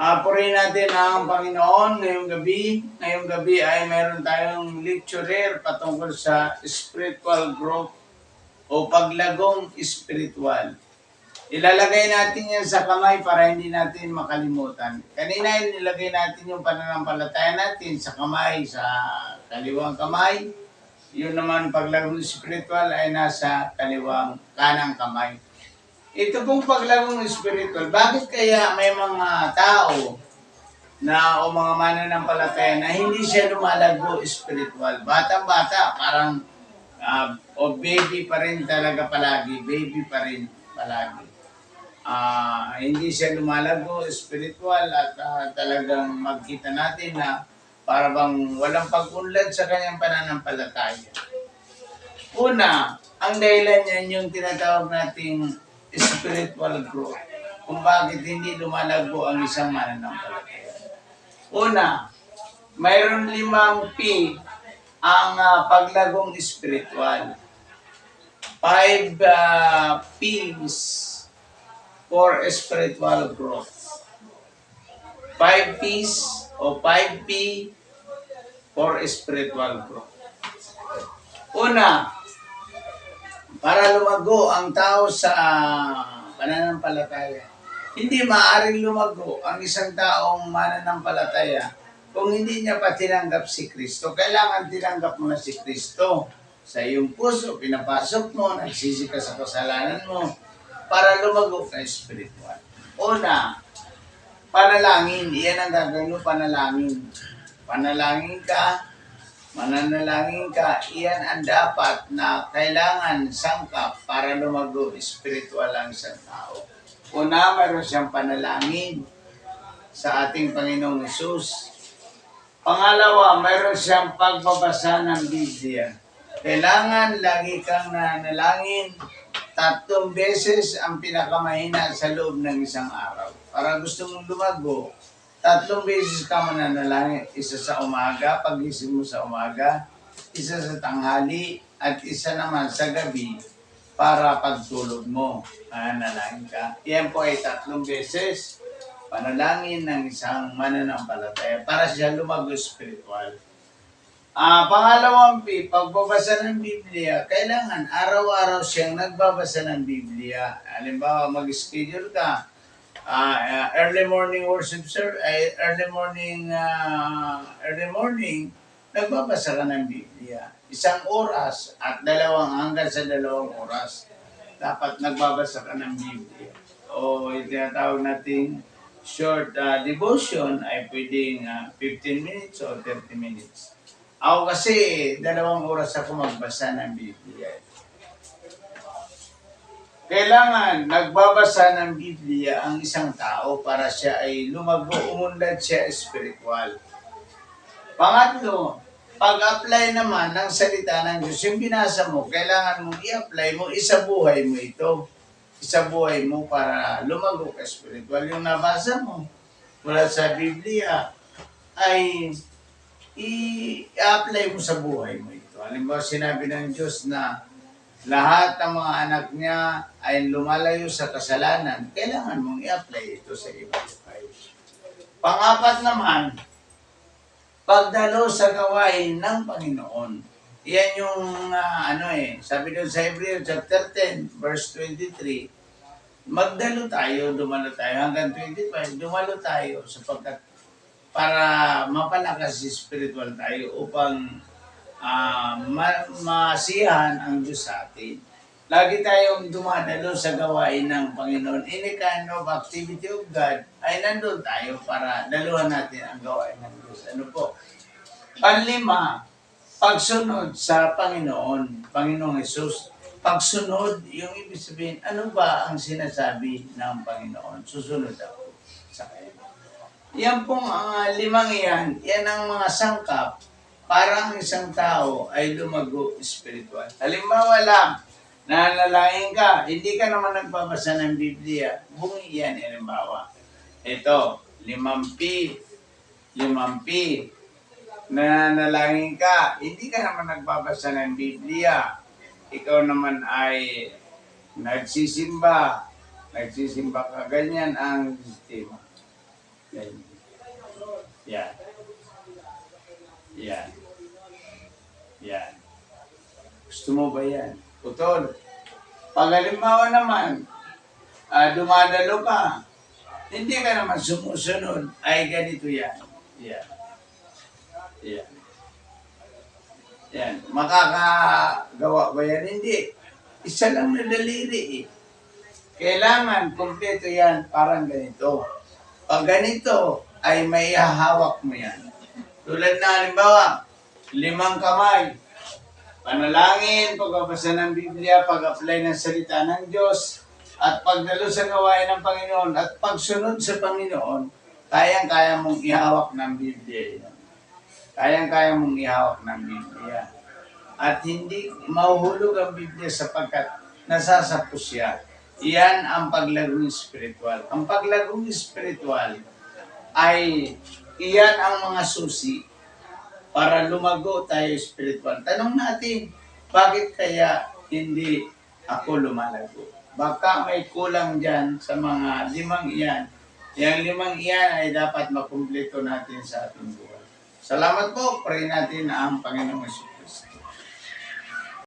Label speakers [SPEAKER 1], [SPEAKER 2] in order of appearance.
[SPEAKER 1] Purihin natin ang Panginoon ngayong gabi. Ngayong gabi ay meron tayong lecturer patungkol sa spiritual growth o paglagong spiritual. Ilalagay natin yan sa kamay para hindi natin makalimutan. Kanina nilagay natin yung pananampalataya natin sa kamay, sa kaliwang kamay. Yun naman paglagong spiritual ay nasa kaliwang kanang kamay. Ito pong paglagong spiritual, bakit kaya may mga tao na o mga mananampalataya na hindi siya lumalago spiritual? Batang-bata, parang o baby pa rin talaga palagi, baby pa rin palagi. Hindi siya lumalago spiritual at talagang magkita natin na para bang walang pag-unlad sa kanyang pananampalataya. Una, ang dahilan niyan yung tinatawag nating spiritual growth. Kung bakit hindi lumalago ang isang mananampalataya. Una, mayroon 5 P ang paglagong spiritual. 5 P's for spiritual growth. 5 P's o 5 P for spiritual growth. Una, para lumago ang tao sa pananampalataya. Hindi maaaring lumago ang isang taong mananampalataya kung hindi niya pa tinanggap si Kristo. Kailangan tinanggap mo na si Kristo sa iyong puso, pinapasok mo, nagsisi ka sa kasalanan mo para lumago ka spiritual. Una, panalangin. Iyan ang gagawin mo, panalangin. Panalangin ka, mananalangin ka, iyan ang dapat na kailangan sangkap para lumago spiritual ang isang tao. Una, mayroon siyang panalangin sa ating Panginoong Hesus. Pangalawa, mayroon siyang pagbabasa ng Biblia. Kailangan lagi kang nanalangin 3 beses ang pinakamahina sa loob ng isang araw. Para gusto mong lumago, 3 beses ka mananalangin. Isa sa umaga, pagising mo sa umaga, isa sa tanghali, at isa naman sa gabi para pagtulog mo. Mananalangin ka. Yan po ay 3 beses panalangin ng isang mananampalataya para siya lumago spiritual. Pangalawang P, pagbabasa ng Biblia. Kailangan araw-araw siyang nagbabasa ng Biblia. Halimbawa, mag-schedule ka. Early morning worship early morning, nagbabasa ka ng Biblia. 1 oras at hanggang sa 2 oras. Dapat nagbabasa ka ng Biblia. O yung tinatawag nating short devotion ay pwedeng 15 minutes o 30 minutes. Ako kasi 2 oras ako magbasa ng Biblia. Kailangan nagbabasa ng Biblia ang isang tao para siya ay lumago, umunlad siya spiritual. Pangatlo, pag-apply naman ng salita ng Diyos, yung binasa mo, kailangan mong i-apply mo, isabuhay mo ito. Isabuhay mo para lumago ka spiritual. Yung nabasa mo mula sa Biblia ay i-apply mo sa buhay mo ito. Halimbawa, sinabi ng Diyos na lahat ng mga anak niya ay lumalayo sa kasalanan, kailangan mong i-apply ito sa iyong buhay. Pang-apat naman, pagdalo sa gawain ng Panginoon. Yan yung sabi doon sa Hebrews chapter 10, verse 23, magdalo tayo, dumalo tayo, hanggang 25, dumalo tayo sapagkat para mapalakas spiritual tayo upang masiyahan ang Diyos sa atin. Lagi tayong dumadalo sa gawain ng Panginoon. Any kind of activity of God ay nandun tayo para daluhan natin ang gawain ng Diyos. Ano po? Panlima, pagsunod sa Panginoong Hesus. Pagsunod, yung ibig sabihin, ano ba ang sinasabi ng Panginoon? Susunod ako sa kanya. Yan pong 5 yan ang mga sangkap para ang isang tao ay lumago spiritual. Halimbawa lang, nanalangin ka, hindi ka naman nagbabasa ng Biblia, bungi yan, halimbawa. Ito, 5 P. Nanalangin ka, hindi ka naman nagbabasa ng Biblia. Ikaw naman ay nagsisimba ka, ganyan ang sistema. Yan. Yan. Yan. Yan. Gusto mo ba yan? Putol. Pag halimbawa naman, dumadalo ka, hindi ka naman sumusunod, ay ganito yan. Yan. Yan. Yan. Makakagawa ba yan? Hindi. Isa lang na daliri eh. Kailangan kumpleto yan, parang ganito. Pag ganito, ay may hahawak mo yan. Tulad na halimbawa, 5 kamay. Panalangin, pagbabasa ng Biblia, pag-apply ng salita ng Diyos, at pagdalo sa gawain ng Panginoon, at pagsunod sa Panginoon, kayang-kaya mong ihawak ng Biblia. Kayang-kaya mong ihawak ng Biblia. At hindi mahuhulog ang Biblia sapagkat nasasapos siya. Iyan ang paglagong spiritual. Ang paglagong spiritual ay iyan ang mga susi para lumago tayo spiritual. Tanong natin, bakit kaya hindi ako lumalago? Baka may kulang dyan sa mga 5 iyan. Yang 5 iyan ay dapat makumpleto natin sa ating buhay. Salamat po. Pray natin ang Panginoong Hesus.